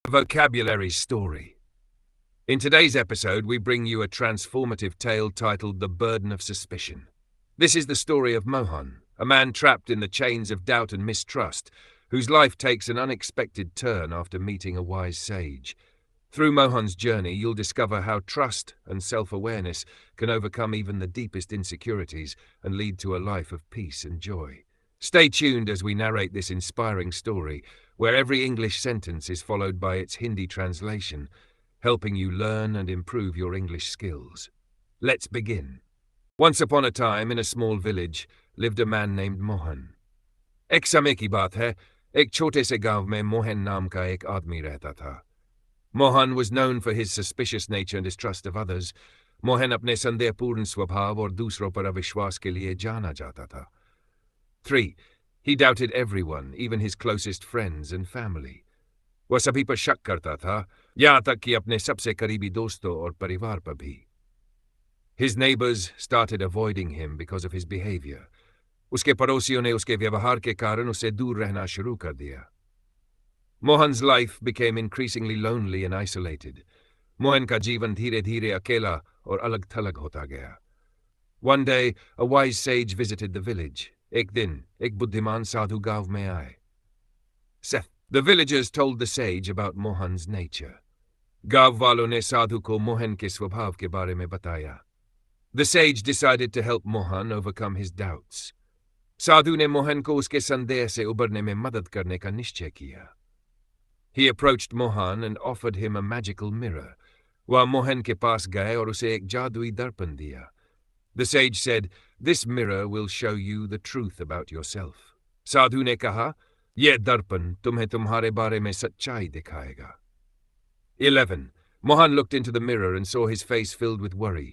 Vocabulary Story. In today's episode, we bring you a transformative tale titled The Burden of Suspicion. This is the story of Mohan, a man trapped in the chains of doubt and mistrust, whose life takes an unexpected turn after meeting a wise sage. Through Mohan's journey, you'll discover how trust and self-awareness can overcome even the deepest insecurities and lead to a life of peace and joy. Stay tuned as we narrate this inspiring story, where every English sentence is followed by its Hindi translation, helping you learn and improve your English skills. Let's begin. Once upon a time, in a small village, lived a man named Mohan. एक समय की बात है, एक छोटे से गांव में मोहन नाम का एक आदमी रहता था. Mohan was known for his suspicious nature and distrust of others. Mohan अपने संदेहपूर्ण स्वभाव और दूसरों पर अविश्वास के लिए जाना जाता था. 3. He doubted everyone, even his closest friends and family. वह सभी पर शक करता था, यहाँ तक कि अपने सबसे करीबी दोस्तों और परिवार पर भी. His neighbors started avoiding him because of his behavior. उसके पड़ोसियों ने उसके व्यवहार के कारण उसे दूर रहना शुरू कर दिया. Mohan's life became increasingly lonely and isolated. Mohan का जीवन धीरे-धीरे अकेला और अलग-थलग होता गया. One day, a wise sage visited the village. एक दिन, एक बुद्धिमान साधु गांव में आए. Seth. The villagers told the sage about Mohan's nature. गांव वालों ने साधु को मोहन के स्वभाव के बारे में बताया. The sage decided to help Mohan overcome his doubts. साधु ने मोहन को उसके संदेह से उबरने में मदद करने का निश्चय किया. He approached Mohan and offered him a magical mirror. वह मोहन के पास गए और उसे एक जादुई दर्पण दिया. The sage said, "This mirror will show you the truth about yourself." साधु ने कहा, यह दर्पण तुम्हें तुम्हारे बारे में सच्चाई दिखाएगा. 11. Mohan looked into the mirror and saw his face filled with worry.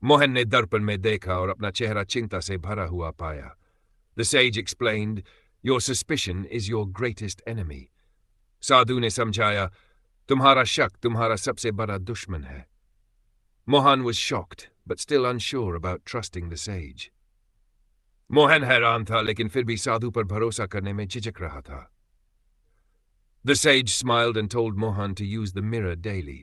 Mohan ने दर्पण में देखा और अपना चेहरा चिंता से भरा हुआ पाया. The sage explained, "Your suspicion is your greatest enemy." साधु ने समझाया, तुम्हारा शक तुम्हारा सबसे बड़ा दुश्मन है. Mohan was shocked, but still unsure about trusting the sage. Mohan हैरान था, लेकिन फिर भी साधु पर भरोसा करने में झिझक रहा था. The sage smiled and told Mohan to use the mirror daily.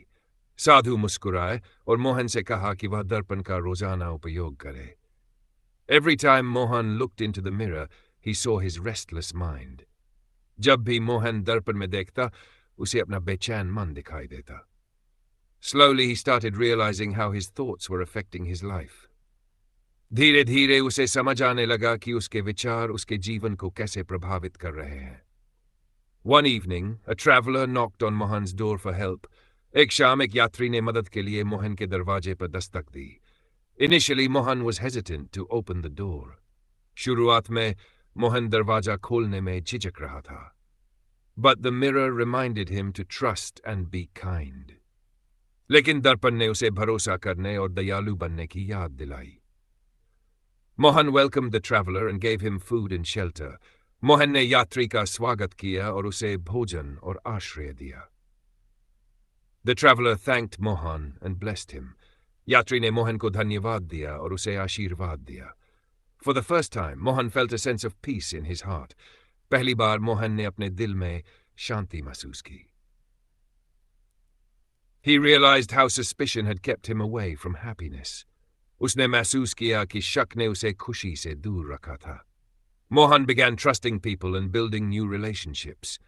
साधु मुस्कुराए और मोहन से कहा कि वह दर्पण का रोजाना उपयोग करे. Every time Mohan looked into the mirror, he saw his restless mind. जब भी मोहन दर्पण में देखता, उसे अपना बेचैन मन दिखाई देता. Slowly he started realizing how his thoughts were affecting his life. धीरे-धीरे उसे समझ आने लगा कि उसके विचार उसके जीवन को कैसे प्रभावित कर रहे हैं. One evening, a traveler knocked on Mohan's door for help. एक शाम एक यात्री ने मदद के लिए मोहन के दरवाजे पर दस्तक दी. Initially, Mohan was hesitant to open the door. शुरुआत में मोहन दरवाजा खोलने में झिझक रहा था. But the mirror reminded him to trust and be kind. लेकिन दर्पण ने उसे भरोसा करने और दयालु बनने की याद दिलाई. Mohan welcomed the traveler and gave him food and shelter. Mohan ने यात्री का स्वागत किया और उसे भोजन और आश्रय दिया. The traveler thanked Mohan and blessed him. यात्री ने मोहन को धन्यवाद दिया और उसे आशीर्वाद दिया. For the first time, Mohan felt a sense of peace in his heart. पहली बार मोहन ने अपने दिल में शांति महसूस की. He realized how suspicion had kept him away from happiness. उसने महसूस किया कि शक ने उसे खुशी से दूर रखा था. Mohan began trusting people and building new relationships.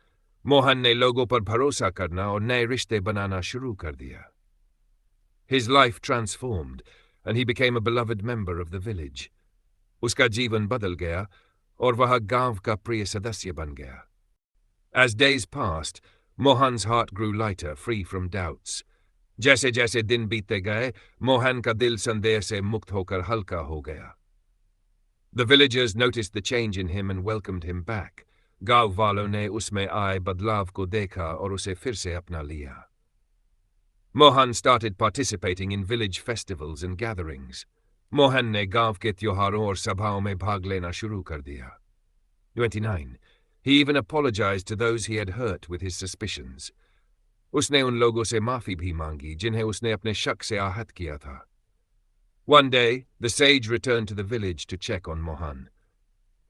Mohan ने लोगों पर भरोसा करना और नए रिश्ते बनाना शुरू कर दिया. His life transformed, and he became a beloved member of the village. उसका जीवन बदल गया और वह गांव का प्रिय सदस्य बन गया. As days passed, Mohan's heart grew lighter, free from doubts. जैसे-जैसे दिन बीतते गए, मोहन का दिल संदेह से मुक्त होकर हल्का हो गया. The villagers noticed the change in him and welcomed him back. गांव वालों ने उसमें आए बदलाव को देखा और उसे फिर से अपना लिया. Mohan started participating in village festivals and gatherings. Mohan ने गांव के त्योहारों और सभाओं में भाग लेना शुरू कर दिया. 29. He even apologized to those he had hurt with his suspicions. उसने उन लोगों से माफी भी मांगी जिन्हें उसने अपने शक से आहत किया था. One day, the sage returned to the village to check on Mohan.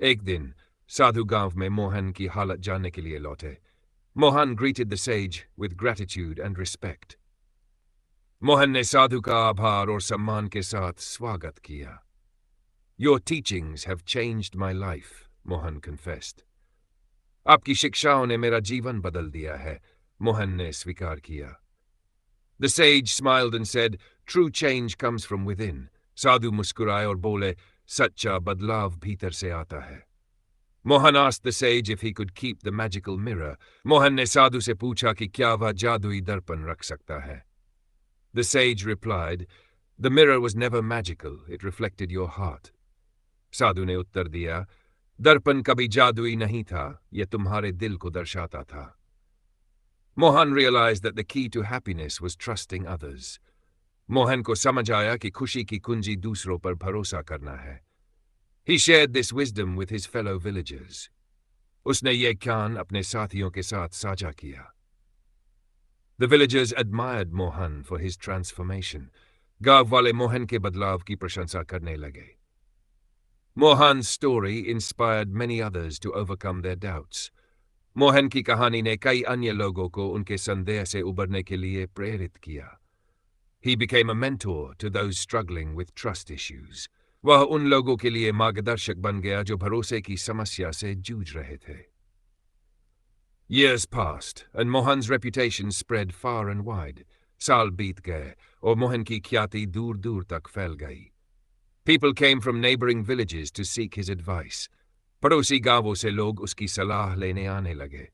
एक दिन, साधु गांव में मोहन की हालत जानने के लिए लौटे. Mohan greeted the sage with gratitude and respect. Mohan ने साधु का आभार और सम्मान के साथ स्वागत किया. Your teachings have changed my life, Mohan confessed. आपकी शिक्षाओं ने मेरा जीवन बदल दिया है, Mohan ने स्वीकार किया. The sage smiled and said, True change comes from within. साधु मुस्कुराए और बोले, सच्चा बदलाव भीतर से आता है. Mohan asked the sage if he could keep the magical mirror. Mohan ने साधु से पूछा कि क्या वह जादुई दर्पण रख सकता है. The sage replied, The mirror was never magical, it reflected your heart. साधु ने उत्तर दिया, दर्पण कभी जादुई नहीं था, यह तुम्हारे दिल को दर्शाता था. Mohan realized that the key to happiness was trusting others. Mohan को समझ आया कि खुशी की कुंजी दूसरों पर भरोसा करना है. He shared this wisdom with his fellow villagers. उसने ये ज्ञान अपने साथियों के साथ साझा किया. The villagers admired Mohan for his transformation. गांव वाले मोहन के बदलाव की प्रशंसा करने लगे. Mohan's story inspired many others to overcome their doubts. Mohan की कहानी ने कई अन्य लोगों को उनके संदेह से उबरने के लिए प्रेरित किया. He became a mentor to those struggling with trust issues. वह उन लोगों के लिए मार्गदर्शक बन गया जो भरोसे की समस्या से जूझ रहे थे. Years passed, and Mohan's reputation spread far and wide. साल बीत गए, और मोहन की ख्याति दूर-दूर तक फैल गई. People came from neighboring villages to seek his advice. पड़ोसी गांवों से लोग उसकी सलाह लेने आने लगे.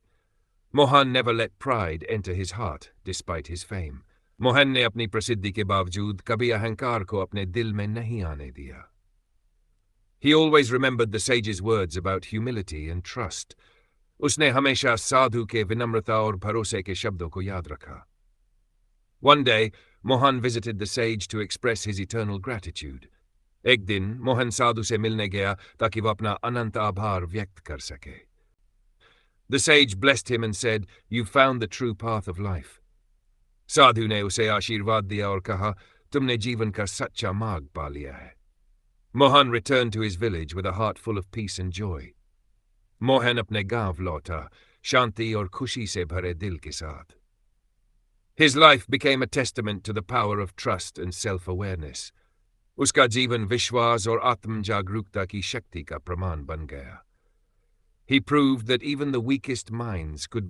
Mohan never let pride enter his heart, despite his fame. Mohan ने अपनी प्रसिद्धि के बावजूद कभी अहंकार को अपने दिल में नहीं आने दिया. He always remembered the sage's words about humility and trust. उसने हमेशा साधु के विनम्रता और भरोसे के शब्दों को याद रखा. One day, Mohan visited the sage to express his eternal gratitude. एक दिन मोहन साधु से मिलने गया ताकि वह अपना अनंत आभार व्यक्त कर सके. The sage blessed him and said, You found the true path of life. साधु ने उसे आशीर्वाद दिया और कहा, तुमने जीवन का सच्चा मार्ग पा लिया है. Mohan returned to his village with a heart full of peace and joy. Mohan अपने गांव लौटा, शांति और खुशी से भरे दिल के साथ. His life became a testament to the power of trust and self-awareness. उसका जीवन विश्वास और आत्म जागरूकता की शक्ति का प्रमाण बन गया. He proved that even the weakest minds could